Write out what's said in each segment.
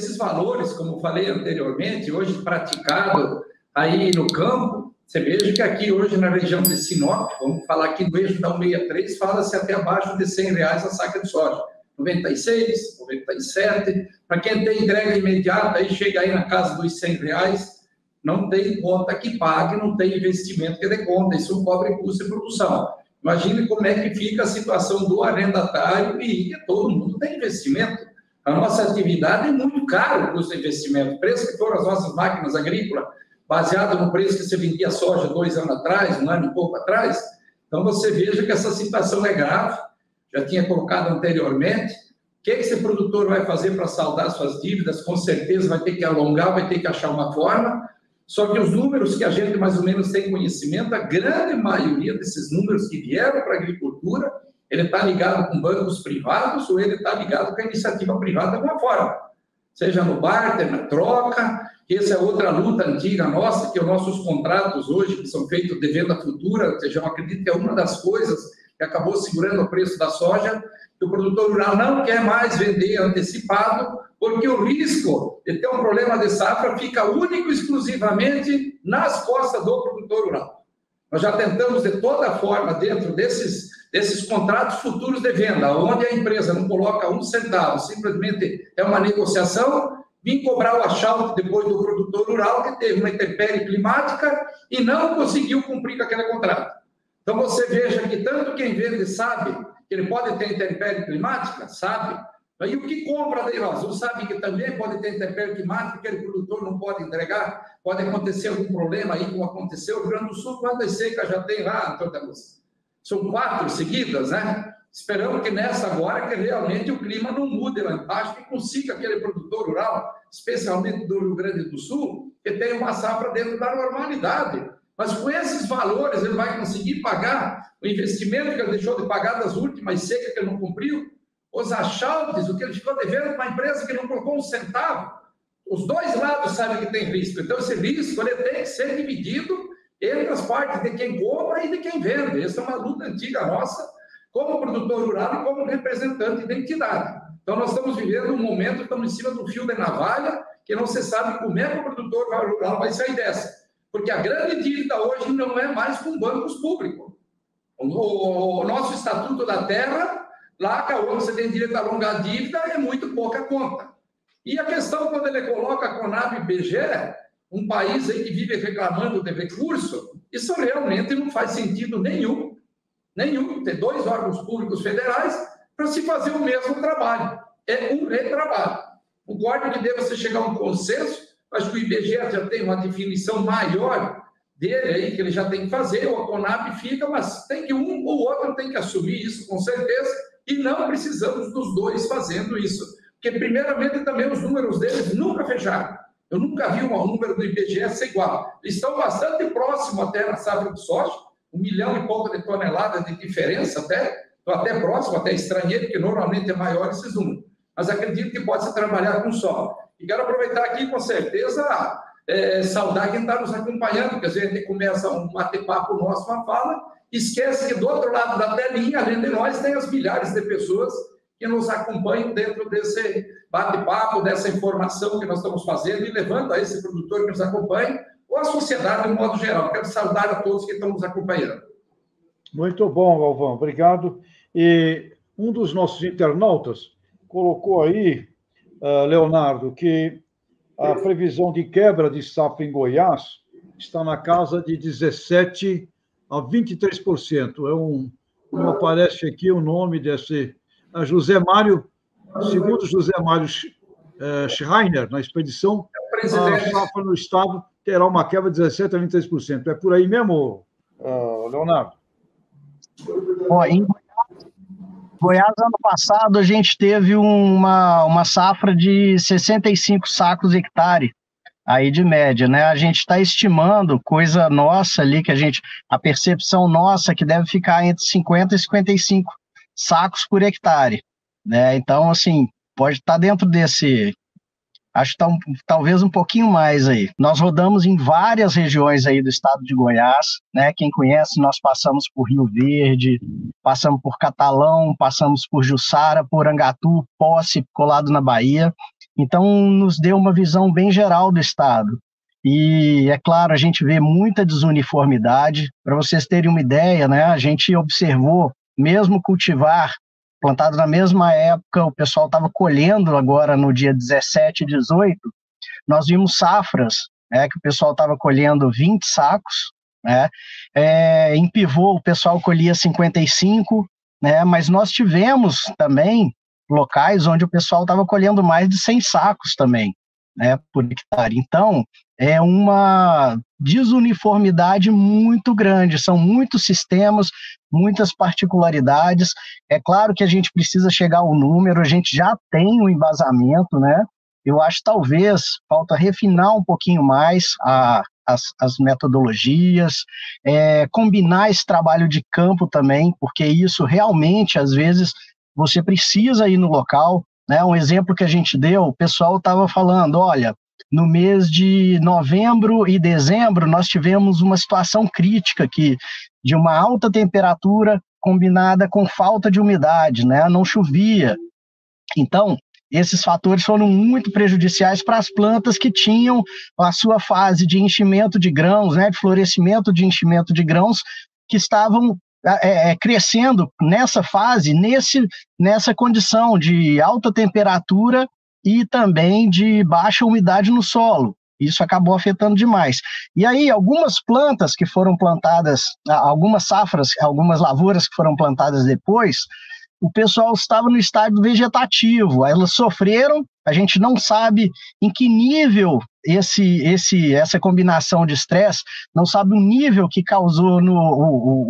esses valores, como falei anteriormente, hoje praticado aí no campo, você veja que aqui hoje na região de Sinop, vamos falar aqui do eixo da 163, fala-se até abaixo de R$100 a saca de soja. 96, 97, para quem tem entrega imediata, aí chega aí na casa dos R$100, não tem conta que pague, não tem investimento que dê conta, isso cobre custo de produção. Imagine como é que fica a situação do arrendatário e todo mundo tem investimento. A nossa atividade é muito caro o custo de investimento. O preço que foram as nossas máquinas agrícolas, baseado no preço que você vendia soja 2 anos atrás, 1 ano e pouco atrás. Então, você veja que essa situação é grave. Já tinha colocado anteriormente. O que esse produtor vai fazer para saldar suas dívidas? Com certeza vai ter que alongar, vai ter que achar uma forma. Só que os números que a gente mais ou menos tem conhecimento, a grande maioria desses números que vieram para a agricultura, ele está ligado com bancos privados ou ele está ligado com a iniciativa privada de alguma forma. Seja no barter, na troca, que essa é outra luta antiga nossa, que os nossos contratos hoje, que são feitos de venda futura, ou seja, eu acredito que é uma das coisas que acabou segurando o preço da soja, que o produtor rural não quer mais vender antecipado, porque o risco de ter um problema de safra fica único e exclusivamente nas costas do produtor rural. Nós já tentamos de toda forma, dentro desses contratos futuros de venda, onde a empresa não coloca um centavo, simplesmente é uma negociação, vim cobrar o achado depois do produtor rural que teve uma intempérie climática e não conseguiu cumprir com aquele contrato. Então, você veja que tanto quem vende sabe que ele pode ter intempérie climática, sabe? E o que compra da Azul sabe que também pode ter intempérie climática, que aquele produtor não pode entregar, pode acontecer algum problema aí, como aconteceu no Rio Grande do Sul, quantas secas já tem lá, Antônio da Luz? São 4 seguidas, né? Esperamos que nessa agora, que realmente o clima não mude lá embaixo, que consiga aquele produtor rural, especialmente do Rio Grande do Sul, que tenha uma safra dentro da normalidade. Mas com esses valores, ele vai conseguir pagar o investimento que ele deixou de pagar das últimas secas que ele não cumpriu, os achaltes, o que ele ficou devendo para uma empresa que não colocou um centavo. Os dois lados sabem que tem risco. Então, esse risco ele tem que ser dividido entre as partes de quem compra e de quem vende. Essa é uma luta antiga nossa, como produtor rural e como representante de entidade. Então, nós estamos vivendo um momento, estamos em cima do fio de navalha, que não se sabe como é que o produtor rural vai sair dessa. Porque a grande dívida hoje não é mais com bancos públicos. O nosso Estatuto da Terra, lá que você tem direito a alongar a dívida, é muito pouca conta. E a questão, quando ele coloca a Conab e BGE, um país aí que vive reclamando de recurso, isso realmente não faz sentido nenhum, ter 2 órgãos públicos federais para se fazer o mesmo trabalho. É um retrabalho. Concordo que deva se chegar a um consenso. Acho que o IBGE já tem uma definição maior dele aí, que ele já tem que fazer, o Conab fica, mas tem que um ou outro tem que assumir isso, com certeza, e não precisamos dos dois fazendo isso. Porque, primeiramente, também os números deles nunca fecharam. Eu nunca vi um número do IBGE ser igual. Eles estão bastante próximos até na safra de soja, 1 milhão e pouco de toneladas de diferença até próximo, até estrangeiro, porque normalmente é maior esses números. Mas acredito que pode se trabalhar com só. E quero aproveitar aqui, com certeza, saudar quem está nos acompanhando, porque a gente começa um bate-papo nosso, uma fala, esquece que do outro lado da telinha, além de nós, tem as milhares de pessoas que nos acompanham dentro desse bate-papo, dessa informação que nós estamos fazendo e levando a esse produtor que nos acompanha, ou a sociedade de modo geral. Quero saudar a todos que estão nos acompanhando. Muito bom, Galvão, obrigado. E um dos nossos internautas colocou aí, Leonardo, que a previsão de quebra de safra em Goiás está na casa de 17% a 23%. Não aparece aqui o nome desse... José Mário, segundo José Mário Schreiner, na expedição, a safra no estado terá uma quebra de 17% a 23%. É por aí mesmo, Leonardo? Bom, em Goiás, ano passado, a gente teve uma safra de 65 sacos hectare, aí de média, né? A gente está estimando, coisa nossa ali, a percepção nossa, que deve ficar entre 50 e 55 sacos por hectare, né? Então, assim, pode estar dentro desse... Acho que talvez um pouquinho mais aí. Nós rodamos em várias regiões aí do estado de Goiás, né? Quem conhece, nós passamos por Rio Verde, passamos por Catalão, passamos por Jussara, por Angatu, Posse, colado na Bahia. Então, nos deu uma visão bem geral do estado. E, é claro, a gente vê muita desuniformidade. Para vocês terem uma ideia, né, a gente observou, mesmo cultivar plantado na mesma época, o pessoal estava colhendo agora no dia 17 e 18, nós vimos safras, né, que o pessoal estava colhendo 20 sacos, né, em pivô o pessoal colhia 55, né, mas nós tivemos também locais onde o pessoal estava colhendo mais de 100 sacos também, né, por hectare. Então, é uma desuniformidade muito grande, são muitos sistemas, muitas particularidades. É claro que a gente precisa chegar ao número, a gente já tem um embasamento, né? Eu acho que talvez falta refinar um pouquinho mais as metodologias, combinar esse trabalho de campo também, porque isso realmente, às vezes, você precisa ir no local, né? Um exemplo que a gente deu, o pessoal estava falando, olha, no mês de novembro e dezembro, nós tivemos uma situação crítica aqui, de uma alta temperatura combinada com falta de umidade, né? Não chovia. Então, esses fatores foram muito prejudiciais para as plantas que tinham a sua fase de enchimento de grãos, né? De florescimento de enchimento de grãos, que estavam crescendo nessa fase, nessa condição de alta temperatura e também de baixa umidade no solo. Isso acabou afetando demais. E aí, algumas plantas que foram plantadas, algumas safras, algumas lavouras que foram plantadas depois, o pessoal estava no estágio vegetativo, elas sofreram, a gente não sabe em que nível essa combinação de estresse, não sabe o nível que causou,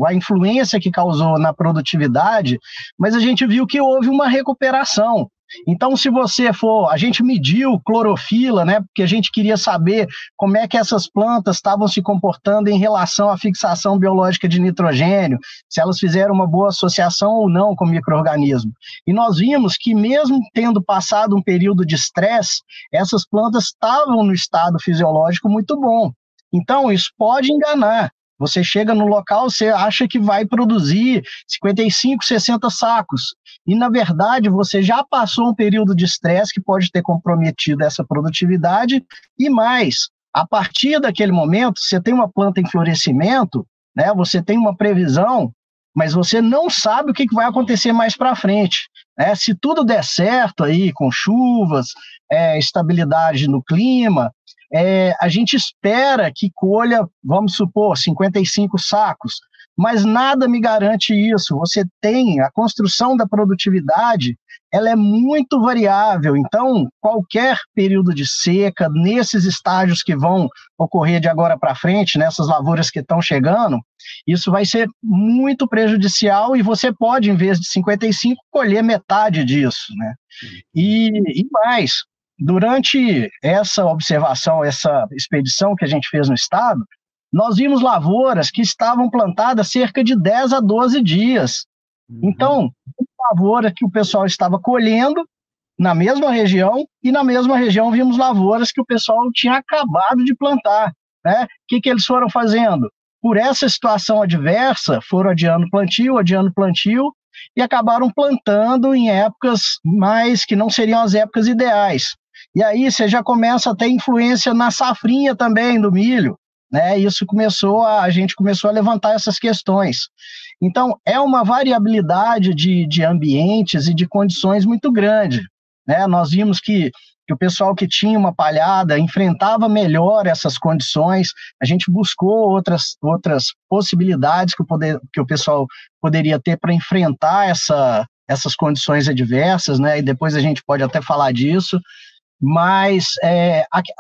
a influência que causou na produtividade, mas a gente viu que houve uma recuperação. Então, se você for, a gente mediu clorofila, né, porque a gente queria saber como é que essas plantas estavam se comportando em relação à fixação biológica de nitrogênio, se elas fizeram uma boa associação ou não com o micro-organismo. E nós vimos que mesmo tendo passado um período de estresse, essas plantas estavam no estado fisiológico muito bom. Então, isso pode enganar. Você chega no local, você acha que vai produzir 55, 60 sacos. E, na verdade, você já passou um período de estresse que pode ter comprometido essa produtividade. E mais, a partir daquele momento, você tem uma planta em florescimento, né, você tem uma previsão, mas você não sabe o que vai acontecer mais para frente. Né? Se tudo der certo aí, com chuvas, estabilidade no clima, a gente espera que colha, vamos supor, 55 sacos, mas nada me garante isso. Você tem a construção da produtividade, ela é muito variável, então qualquer período de seca, nesses estágios que vão ocorrer de agora para frente, nessas lavouras que estão chegando, isso vai ser muito prejudicial e você pode, em vez de 55, colher metade disso, né? E mais, durante essa observação, essa expedição que a gente fez no estado, nós vimos lavouras que estavam plantadas cerca de 10 a 12 dias. Então, lavoura que o pessoal estava colhendo na mesma região, e na mesma região vimos lavouras que o pessoal tinha acabado de plantar. Né? O que eles foram fazendo? Por essa situação adversa, foram adiando plantio, e acabaram plantando em épocas mais que não seriam as épocas ideais. E aí você já começa a ter influência na safrinha também do milho, né? Isso a gente começou a levantar essas questões. Então, é uma variabilidade de ambientes e de condições muito grande, né? Nós vimos que o pessoal que tinha uma palhada enfrentava melhor essas condições, a gente buscou outras possibilidades que o pessoal poderia ter para enfrentar essas condições adversas, né? E depois a gente pode até falar disso, mas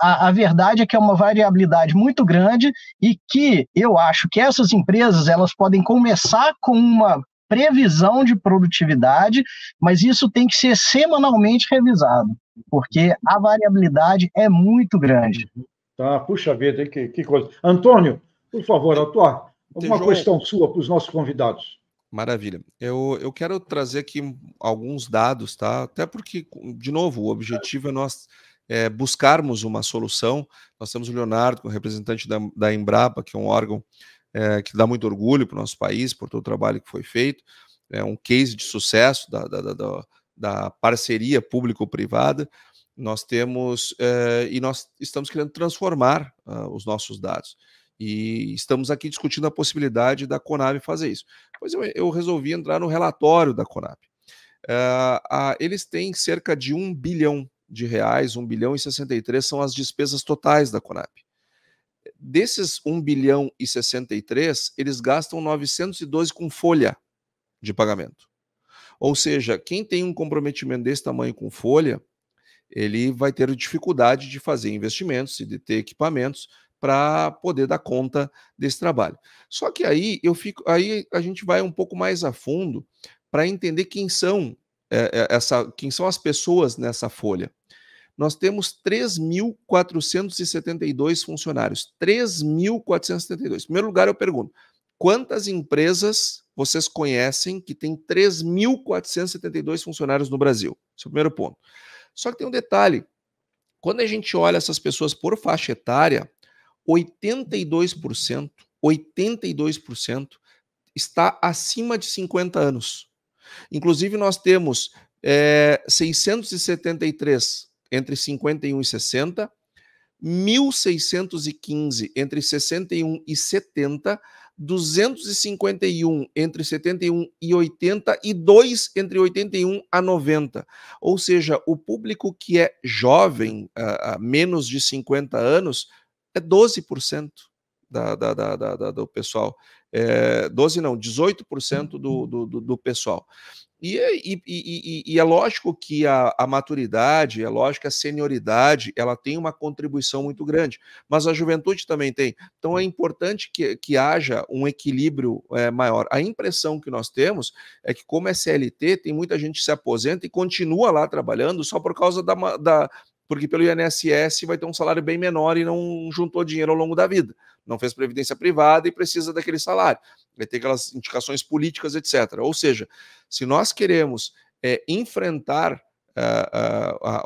a verdade é que é uma variabilidade muito grande e que eu acho que essas empresas elas podem começar com uma previsão de produtividade, mas isso tem que ser semanalmente revisado, porque a variabilidade é muito grande. Tá, puxa vida, que coisa. Antônio, por favor, alguma questão sua para os nossos convidados. Maravilha. Eu quero trazer aqui alguns dados, tá? Até porque, de novo, o objetivo é nós buscarmos uma solução. Nós temos o Leonardo, que é o representante da Embrapa, que é um órgão que dá muito orgulho para o nosso país, por todo o trabalho que foi feito. É um case de sucesso da parceria público-privada. Nós temos, e nós estamos querendo transformar os nossos dados. E estamos aqui discutindo a possibilidade da Conab fazer isso. Pois eu resolvi entrar no relatório da Conab. Eles têm cerca de R$1 bilhão, R$1 bilhão e 63 são as despesas totais da Conab. Desses 1 bilhão e 63, eles gastam 912 com folha de pagamento. Ou seja, quem tem um comprometimento desse tamanho com folha, ele vai ter dificuldade de fazer investimentos e de ter equipamentos para poder dar conta desse trabalho. Só que aí aí a gente vai um pouco mais a fundo para entender quem são as pessoas nessa folha. Nós temos 3.472 funcionários. 3.472. Em primeiro lugar, eu pergunto, quantas empresas vocês conhecem que tem 3.472 funcionários no Brasil? Esse é o primeiro ponto. Só que tem um detalhe. Quando a gente olha essas pessoas por faixa etária, 82% está acima de 50 anos. Inclusive, nós temos 673 entre 51 e 60, 1.615 entre 61 e 70, 251 entre 71 e 80 e 2 entre 81 a 90. Ou seja, o público que é jovem, menos de 50 anos, é 12% do pessoal. 18% do pessoal. E é lógico que a maturidade, é lógico que a senioridade, ela tem uma contribuição muito grande, mas a juventude também tem. Então é importante que haja um equilíbrio maior. A impressão que nós temos é que, como é CLT, tem muita gente que se aposenta e continua lá trabalhando só por causa porque pelo INSS vai ter um salário bem menor e não juntou dinheiro ao longo da vida. Não fez previdência privada e precisa daquele salário. Vai ter aquelas indicações políticas, etc. Ou seja, se nós queremos enfrentar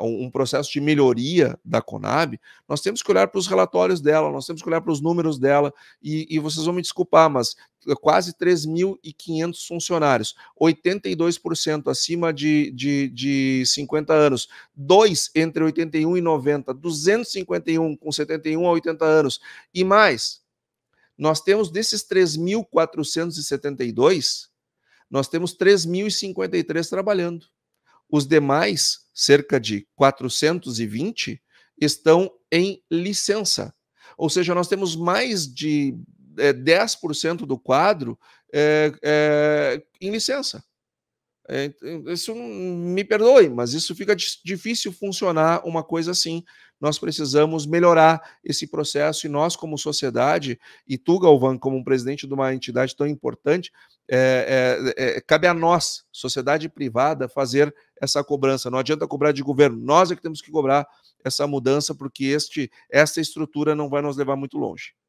um processo de melhoria da Conab, nós temos que olhar para os relatórios dela, nós temos que olhar para os números dela, e vocês vão me desculpar, mas quase 3.500 funcionários, 82% acima de 50 anos, 2 entre 81 e 90, 251 com 71 a 80 anos, e mais, nós temos desses 3.472, nós temos 3.053 trabalhando. Os demais, cerca de 420, estão em licença. Ou seja, nós temos mais de 10% do quadro em licença. Isso, me perdoe, mas isso fica difícil funcionar uma coisa assim. Nós precisamos melhorar esse processo e nós, como sociedade, e tu, Galvão, como um presidente de uma entidade tão importante, cabe a nós, sociedade privada, fazer essa cobrança. Não adianta cobrar de governo, nós é que temos que cobrar essa mudança, porque essa estrutura não vai nos levar muito longe.